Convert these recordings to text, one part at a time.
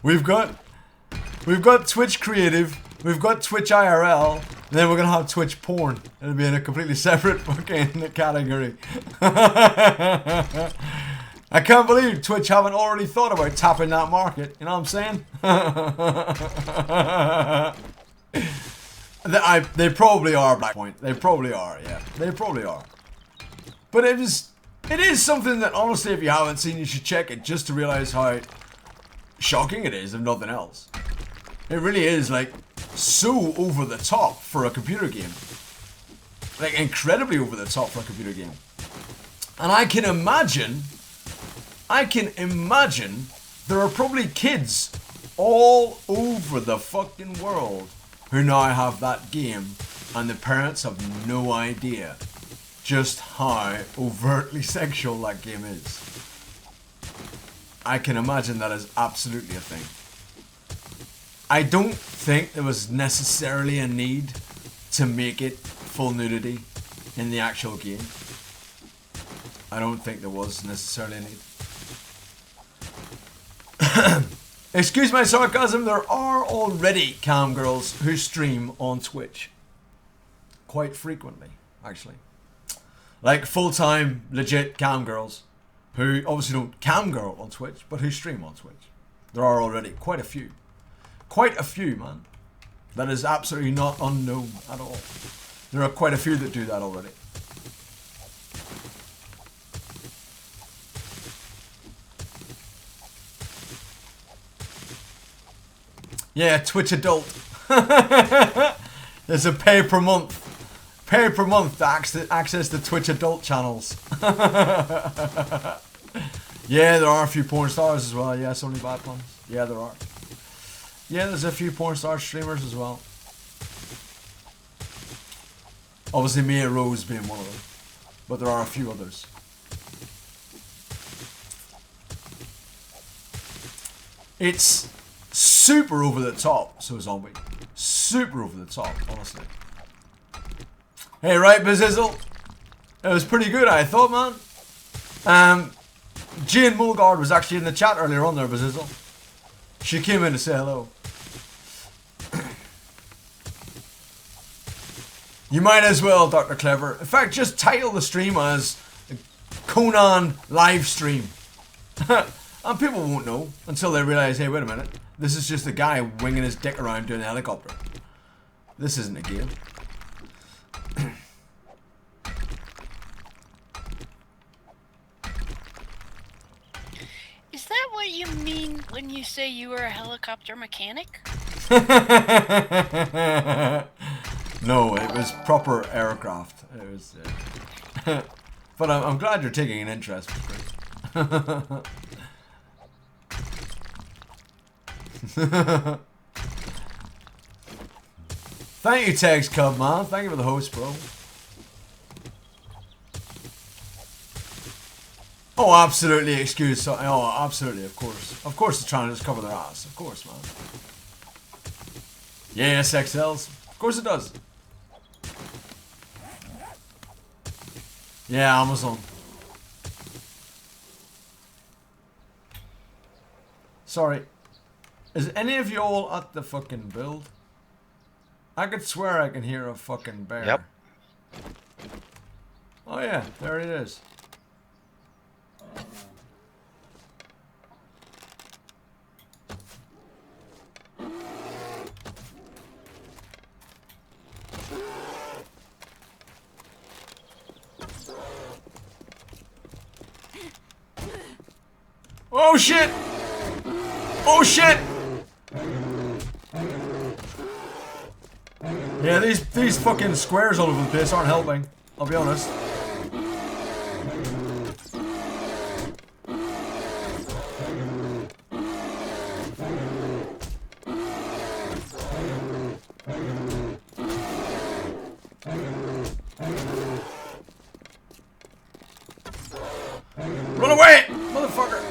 We've got Twitch Creative, we've got Twitch IRL, and then we're gonna have Twitch Porn. It'll be in a completely separate fucking category. I can't believe Twitch haven't already thought about tapping that market. You know what I'm saying? They probably are, Black Point. They probably are, yeah. They probably are. But it is something that, honestly, if you haven't seen, you should check it just to realize how shocking it is, if nothing else. It really is, like, so over the top for a computer game. Like, incredibly over the top for a computer game. And I can imagine there are probably kids all over the fucking world who now have that game, and the parents have no idea just how overtly sexual that game is. I can imagine that is absolutely a thing. I don't think there was necessarily a need to make it full nudity in the actual game. I don't think there was necessarily a need. Excuse my sarcasm, there are already cam girls who stream on Twitch. Quite frequently, actually. Like full-time, legit cam girls who obviously don't cam girl on Twitch, but who stream on Twitch. There are already quite a few. Quite a few, man. That is absolutely not unknown at all. There are quite a few that do that already. Yeah, Twitch adult. There's a pay per month. Pay per month to access the Twitch adult channels. Yeah, there are a few porn stars as well. Yes, only bad ones. Yeah, there are. Yeah, there's a few porn star streamers as well. Obviously, Mia Rose being one of them. But there are a few others. It's super over the top, so Zombie. Super over the top, honestly. Hey, right, Bizizzle. It was pretty good, I thought, man. Jane Mulgard was actually in the chat earlier on there, Bizizzle. She came in to say hello. You might as well, Dr. Clever. In fact, just title the stream as Conan live stream. And people won't know until they realize, hey, wait a minute. This is just a guy winging his dick around doing a helicopter. This isn't a game. Is that what you mean when you say you were a helicopter mechanic? No, it was proper aircraft. It was, but I'm glad you're taking an interest. Thank you, Tex Cub, man. Thank you for the host, bro. Oh, absolutely. Excuse. Oh, absolutely. Of course. Of course, it's trying to just cover their ass. Of course, man. Yes, XLs. Of course, it does. Yeah, Amazon. Sorry. Is any of you all at the fucking build? I could swear I can hear a fucking bear. Yep. Oh yeah, there it is. Oh shit! Oh shit! Yeah, these fucking squares all over the place aren't helping. I'll be honest. Run away, motherfucker!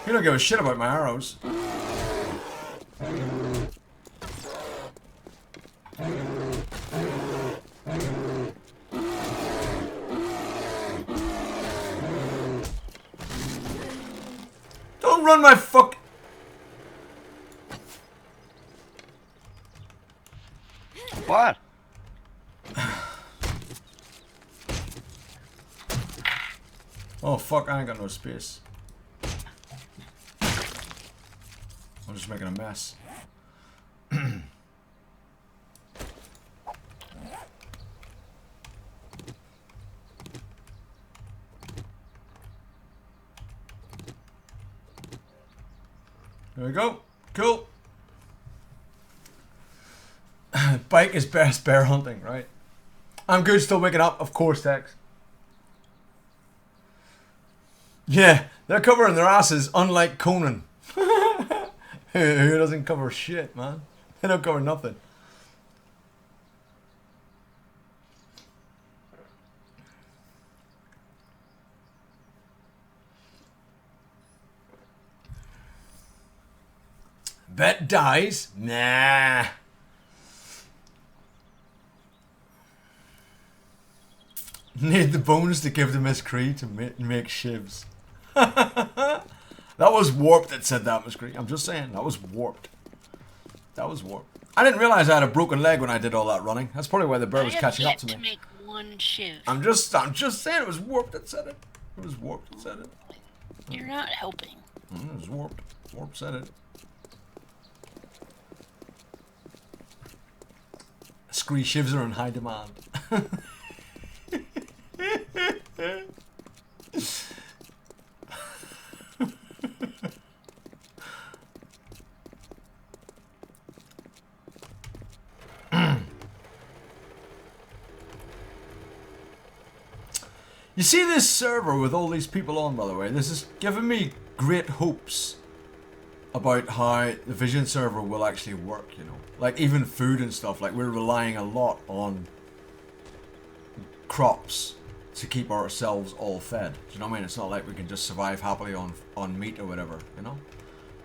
You don't give a shit about my arrows. Don't run my fuck. What? Oh fuck, I ain't got no space. I'm just making a mess. There we go. Cool. Bike is best bear hunting, right? I'm good, still waking up, of course, Tex. Yeah, they're covering their asses, unlike Conan. Who doesn't cover shit, man? They don't cover nothing. Bet dies? Nah. Need the bones to give to Miss Cree to make shivs. That was warped that said that, Miss Cree. I'm just saying, that was warped. That was warped. I didn't realize I had a broken leg when I did all that running. That's probably why the bird was catching up to me. To make one shiv. I'm just saying it was warped that said it. It was warped that said it. You're not helping. It was warped. Warped said it. Scree shivs are in high demand. You see this server with all these people on, by the way, this is giving me great hopes about how the Vision server will actually work, you know. Like even food and stuff, like we're relying a lot on crops to keep ourselves all fed. Do you know what I mean? It's not like we can just survive happily on meat or whatever, you know?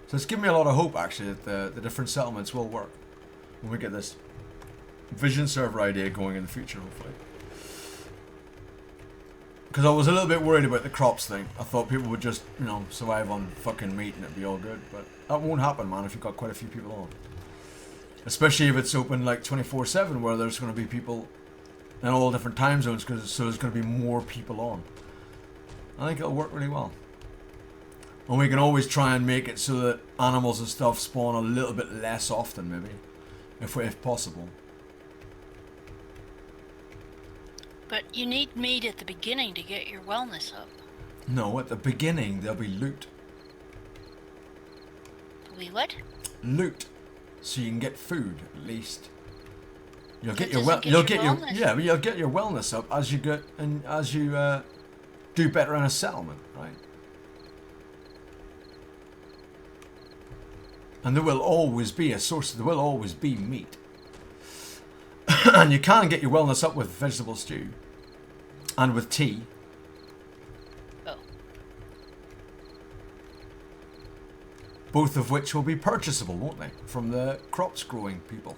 So it's giving me a lot of hope actually that the different settlements will work when we get this Vision server idea going in the future, hopefully. Because I was a little bit worried about the crops thing. I thought people would just, you know, survive on fucking meat and it'd be all good. But that won't happen, man, if you've got quite a few people on. Especially if it's open like 24/7, where there's going to be people in all different time zones, so there's going to be more people on. I think it'll work really well. And we can always try and make it so that animals and stuff spawn a little bit less often, maybe. If possible. But you need meat at the beginning to get your wellness up. No, at the beginning there'll be loot. We what? Loot. So you can get food, at least. You'll get That your doesn't you'll get get your your wellness. yeah, but you'll get your wellness up as you get and as you do better in a settlement, right? And there will always be a source. There will always be meat, and you can get your wellness up with vegetable stew and with tea. Oh. Both of which will be purchasable, won't they, from the crops growing people.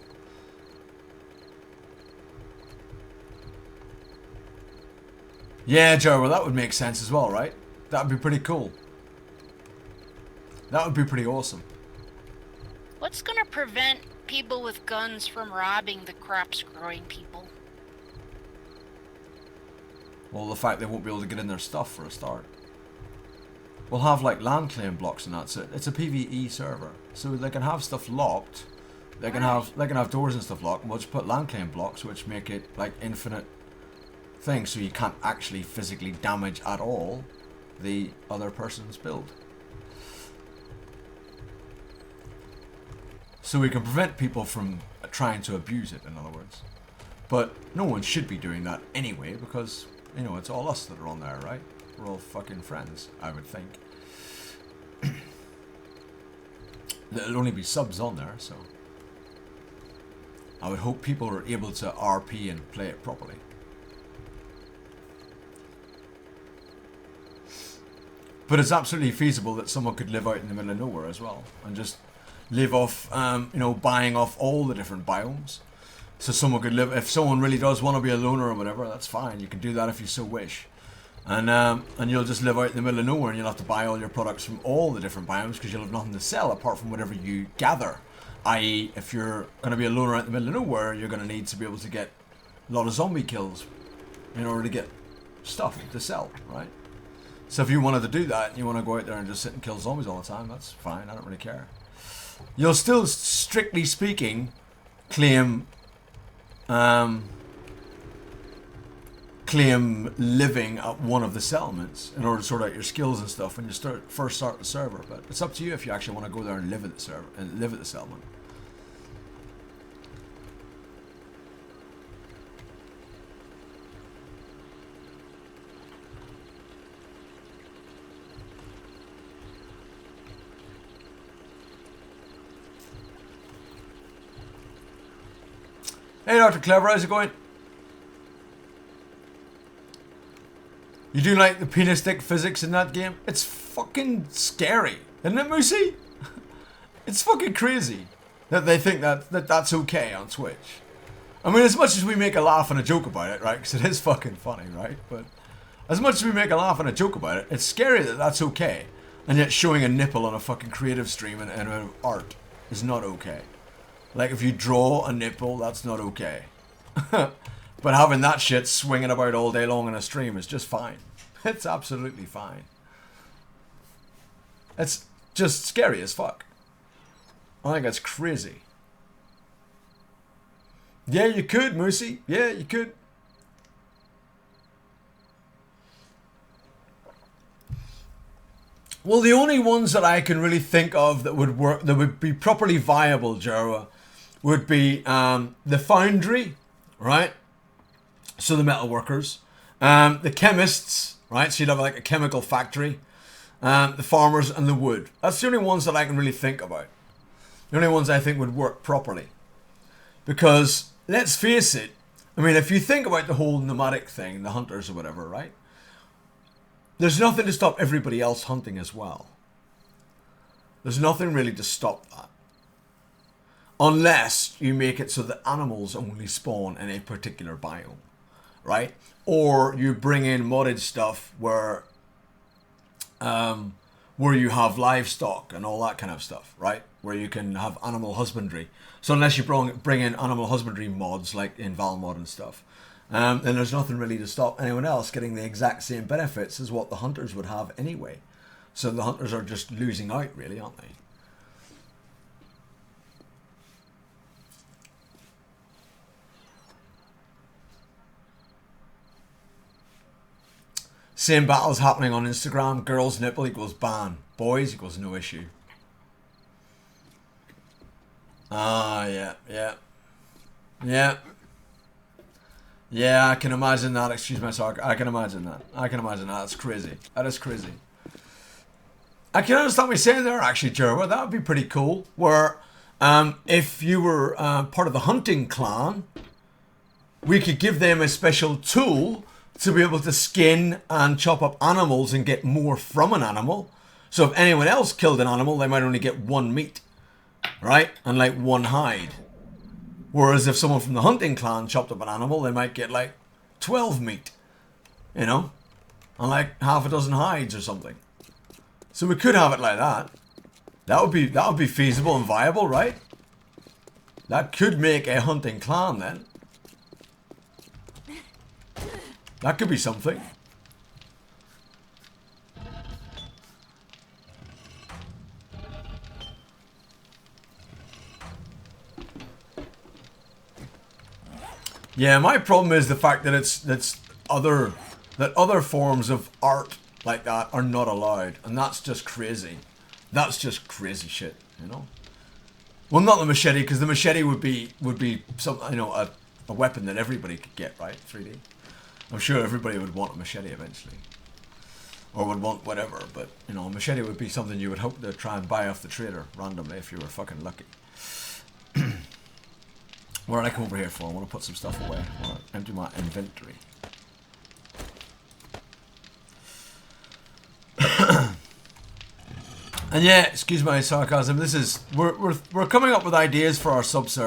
Yeah, Joe, well that would make sense as well, right? That would be pretty cool. That would be pretty awesome. What's gonna prevent people with guns from robbing the crops growing people? Well, the fact they won't be able to get in their stuff for a start. We'll have like land claim blocks and that's it. It's a PvE server, so they can have stuff locked. They can have doors and stuff locked. And we'll just put land claim blocks, which make it like infinite things, so you can't actually physically damage at all the other person's build. So we can prevent people from trying to abuse it, in other words. But no one should be doing that anyway, because, you know, it's all us that are on there, right? We're all fucking friends, I would think. There'll only be subs on there, so I would hope people are able to RP and play it properly. But it's absolutely feasible that someone could live out in the middle of nowhere as well, and just live off, you know, buying off all the different biomes, So someone could live, if someone really does want to be a loner or whatever, that's fine. You can do that if you so wish. And you'll just live out in the middle of nowhere and you'll have to buy all your products from all the different biomes because you'll have nothing to sell apart from whatever you gather. I.e., if you're going to be a loner out in the middle of nowhere, you're going to need to be able to get a lot of zombie kills in order to get stuff to sell, right? So if you wanted to do that and you want to go out there and just sit and kill zombies all the time, that's fine. I don't really care. You'll still, strictly speaking, claim living at one of the settlements in order to sort out your skills and stuff when you first start the server. But it's up to you if you actually want to go there and live at the server and live at the settlement. Hey, Dr. Clever, how's it going? You do like the penis dick physics in that game? It's fucking scary, isn't it, Moosey? It's fucking crazy that they think that's okay on Twitch. I mean, as much as we make a laugh and a joke about it, right? Because it is fucking funny, right? But as much as we make a laugh and a joke about it, it's scary that that's okay. And yet showing a nipple on a fucking creative stream and art is not okay. Like, if you draw a nipple, that's not okay. But having that shit swinging about all day long in a stream is just fine. It's absolutely fine. It's just scary as fuck. I think that's crazy. Yeah, you could, Moosey. Yeah, you could. Well, the only ones that I can really think of that would work, that would be properly viable, Jarrah, would be the foundry, right? So the metal workers, the chemists, right? So you'd have like a chemical factory, the farmers and the wood. That's the only ones that I can really think about. The only ones I think would work properly. Because, let's face it, I mean, if you think about the whole nomadic thing, the hunters or whatever, right? There's nothing to stop everybody else hunting as well. There's nothing really to stop that. Unless you make it so that animals only spawn in a particular biome, right? Or you bring in modded stuff where you have livestock and all that kind of stuff, right? Where you can have animal husbandry. So unless you bring in animal husbandry mods like in Valmod and stuff, then there's nothing really to stop anyone else getting the exact same benefits as what the hunters would have anyway. So the hunters are just losing out, really, aren't they? Same battles happening on Instagram. Girls nipple equals ban. Boys equals no issue. Ah, yeah. Yeah, I can imagine that. Excuse my talk. I can imagine that. That's crazy. That is crazy. I can understand what you're saying there, actually, Jerwa. That would be pretty cool. Where, if you were part of the hunting clan, we could give them a special tool to be able to skin and chop up animals and get more from an animal. So if anyone else killed an animal, they might only get one meat, right? And like one hide. Whereas if someone from the hunting clan chopped up an animal, they might get like 12 meat, you know? And like half a dozen hides or something. So we could have it like that. That would be feasible and viable, right? That could make a hunting clan then. That could be something. Yeah, my problem is the fact that other forms of art like that are not allowed, and that's just crazy. That's just crazy shit, you know. Well, not the machete, because the machete would be some, you know, a weapon that everybody could get, right? 3D. I'm sure everybody would want a machete eventually. Or would want whatever, but, you know, a machete would be something you would hope to try and buy off the trader randomly if you were fucking lucky. What did I come over here for? I want to put some stuff away. I want to empty my inventory. And yeah, excuse my sarcasm, this is, we're coming up with ideas for our subserver.